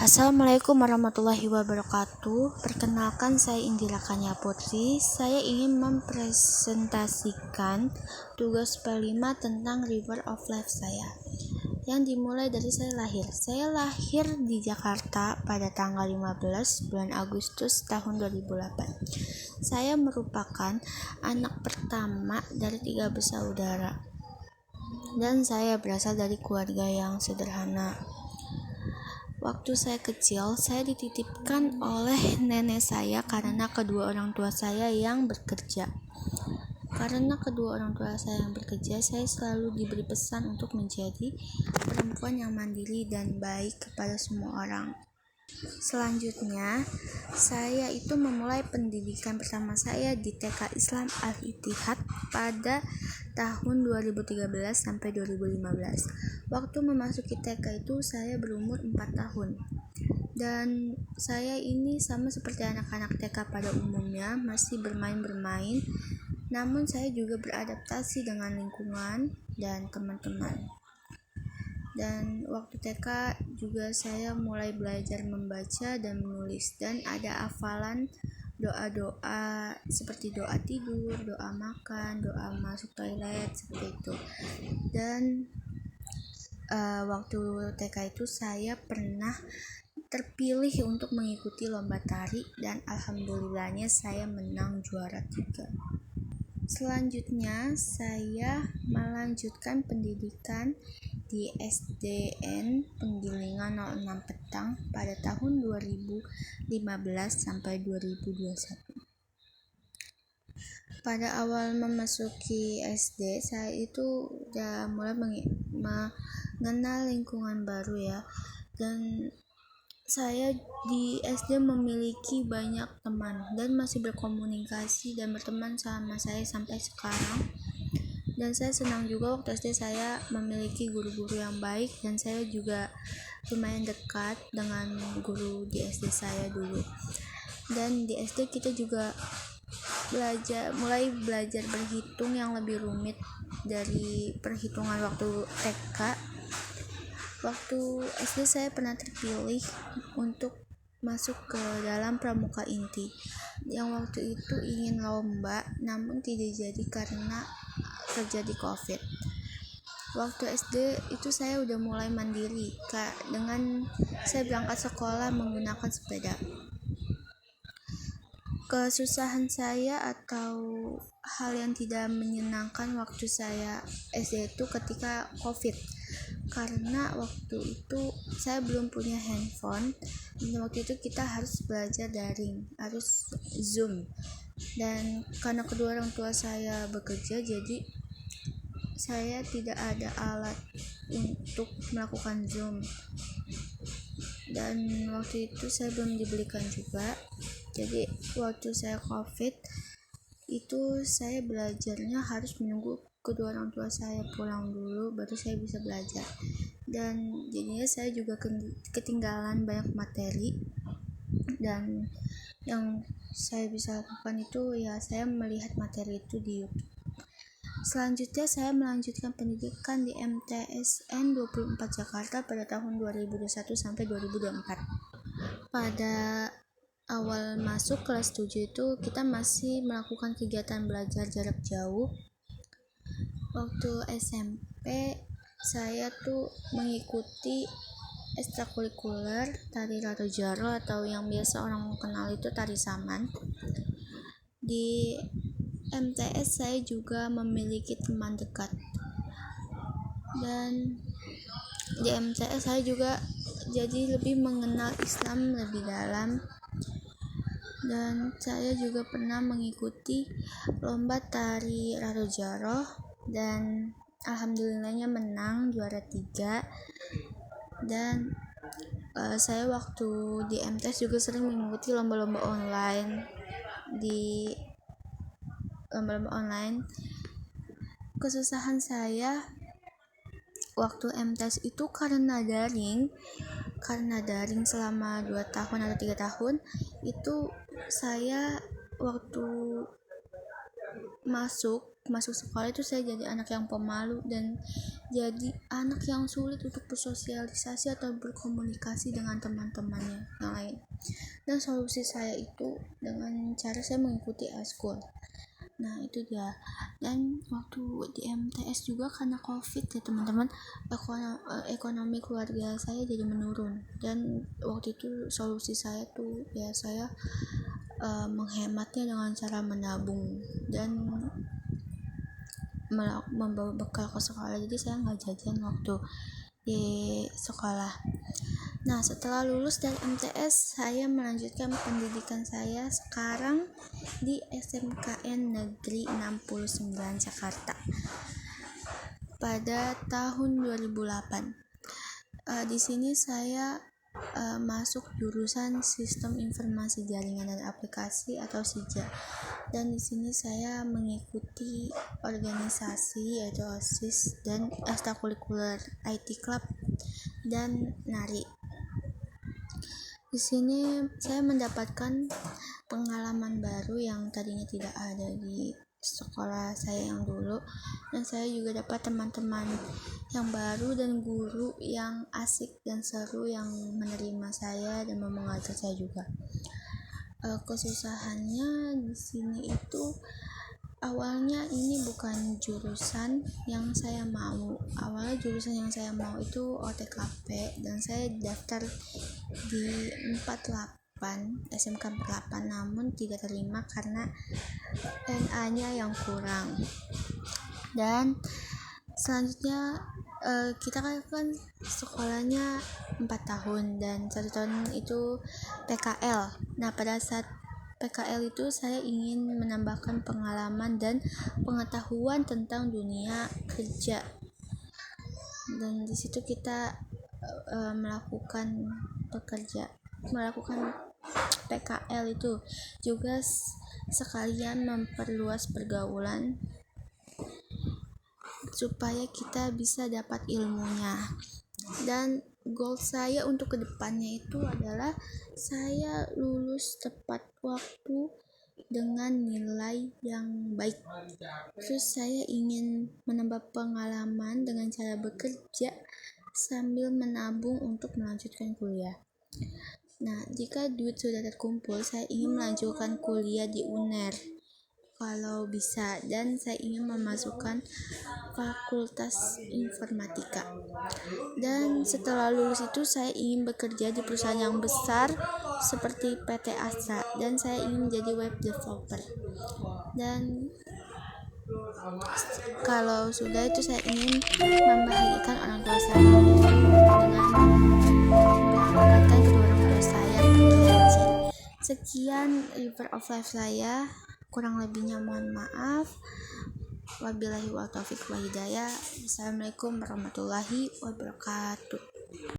Assalamualaikum warahmatullahi wabarakatuh. Perkenalkan, saya Indira Kanya Putri. Saya ingin mempresentasikan tugas P5 tentang River of Life saya, yang dimulai dari saya lahir. Saya lahir di Jakarta pada tanggal 15 bulan Agustus tahun 2008. Saya merupakan anak pertama dari 3 bersaudara, dan saya berasal dari keluarga yang sederhana. Waktu saya kecil, saya dititipkan oleh nenek saya karena kedua orang tua saya yang bekerja. Karena kedua orang tua saya yang bekerja, saya selalu diberi pesan untuk menjadi perempuan yang mandiri dan baik kepada semua orang. Selanjutnya, saya itu memulai pendidikan pertama saya di TK Islam Al-Ittihad pada tahun 2013 sampai 2015. Waktu memasuki TK itu saya berumur 4 tahun. Dan saya ini sama seperti anak-anak TK pada umumnya, masih bermain-bermain, namun saya juga beradaptasi dengan lingkungan dan teman-teman. Dan waktu TK juga saya mulai belajar membaca dan menulis, dan ada hafalan doa-doa seperti doa tidur, doa makan, doa masuk toilet, seperti itu. Dan waktu TK itu saya pernah terpilih untuk mengikuti lomba tari, dan alhamdulillahnya saya menang juara 3. Selanjutnya saya melanjutkan pendidikan di SDN Penggilingan 06 Petang pada tahun 2015 sampai 2021. Pada awal memasuki SD, saya itu udah mulai mengenal lingkungan baru ya, dan saya di SD memiliki banyak teman dan masih berkomunikasi dan berteman sama saya sampai sekarang. Dan saya senang juga waktu SD saya memiliki guru-guru yang baik, dan saya juga lumayan dekat dengan guru di SD saya dulu. Dan di SD kita juga mulai belajar berhitung yang lebih rumit dari perhitungan waktu TK. Waktu SD saya pernah terpilih untuk masuk ke dalam pramuka inti, yang waktu itu ingin lomba namun tidak jadi karena terjadi COVID. Waktu SD itu saya udah mulai mandiri dengan saya berangkat sekolah menggunakan sepeda. Kesusahan saya atau hal yang tidak menyenangkan waktu saya SD itu ketika COVID, karena waktu itu saya belum punya handphone, dan waktu itu kita harus belajar daring, harus Zoom. Dan karena kedua orang tua saya bekerja, jadi saya tidak ada alat untuk melakukan Zoom, dan waktu itu saya belum dibelikan juga. Jadi waktu saya COVID itu saya belajarnya harus menunggu kedua orang tua saya pulang dulu baru saya bisa belajar, dan jadinya saya juga ketinggalan banyak materi. Dan yang saya bisa lakukan itu ya saya melihat materi itu di YouTube. Selanjutnya saya melanjutkan pendidikan di MTSN 24 Jakarta pada tahun 2021 sampai 2024. Pada awal masuk kelas 7 itu kita masih melakukan kegiatan belajar jarak jauh. Waktu SMP saya tuh mengikuti ekstrakurikuler tari Raro Jaro, atau yang biasa orang kenal itu tari saman. Di MTS saya juga memiliki teman dekat, dan di MTS saya juga jadi lebih mengenal Islam lebih dalam. Dan saya juga pernah mengikuti lomba tari Raro Jaro, dan alhamdulillahnya menang juara 3. Dan saya waktu di MTS juga sering mengikuti lomba-lomba online. Kesusahan saya waktu MTS itu karena daring selama 2 tahun atau 3 tahun itu saya waktu masuk sekolah itu saya jadi anak yang pemalu dan jadi anak yang sulit untuk bersosialisasi atau berkomunikasi dengan teman-temannya yang lain. Dan solusi saya itu dengan cara saya mengikuti eskul. Nah itu dia. Dan waktu di MTS juga karena COVID ya teman-teman, ekonomi keluarga saya jadi menurun. Dan waktu itu solusi saya tuh ya saya menghematnya dengan cara menabung dan membawa bekal ke sekolah. Jadi saya nggak jajan waktu di sekolah. Nah setelah lulus dari MTS saya melanjutkan pendidikan saya sekarang di SMKN Negeri 69 Jakarta pada tahun 2008. Di sini saya masuk jurusan Sistem Informasi Jaringan dan Aplikasi atau SIJA. Dan di sini saya mengikuti organisasi yaitu OSIS dan ekstrakurikuler IT Club dan nari. Di sini saya mendapatkan pengalaman baru yang tadinya tidak ada di sekolah saya yang dulu, dan saya juga dapat teman-teman yang baru dan guru yang asik dan seru yang menerima saya dan mau mengajar saya juga. Kesusahannya di sini itu awalnya ini bukan jurusan yang saya mau. Awalnya jurusan yang saya mau itu OTKP dan saya daftar di 48 SMK 48 namun tidak terima karena NA-nya yang kurang. Dan selanjutnya kita kan sekolahnya 4 tahun dan 1 tahun itu PKL. Nah pada saat PKL itu saya ingin menambahkan pengalaman dan pengetahuan tentang dunia kerja, dan di situ kita melakukan PKL itu juga sekalian memperluas pergaulan supaya kita bisa dapat ilmunya. Dan goal saya untuk kedepannya itu adalah saya lulus tepat waktu dengan nilai yang baik. Terus saya ingin menambah pengalaman dengan cara bekerja sambil menabung untuk melanjutkan kuliah. Nah, jika duit sudah terkumpul, saya ingin melanjutkan kuliah di UNER kalau bisa, dan saya ingin memasukkan fakultas informatika. Dan setelah lulus itu saya ingin bekerja di perusahaan yang besar seperti PT Astra, dan saya ingin menjadi web developer. Dan kalau sudah itu saya ingin membahagiakan orang tua saya dengan memberangkatkan kedua orang tua saya pergi haji. Sekian River of Life saya, kurang lebihnya mohon maaf. Wabillahi wa taufiq wa hidayah. Assalamualaikum warahmatullahi wabarakatuh.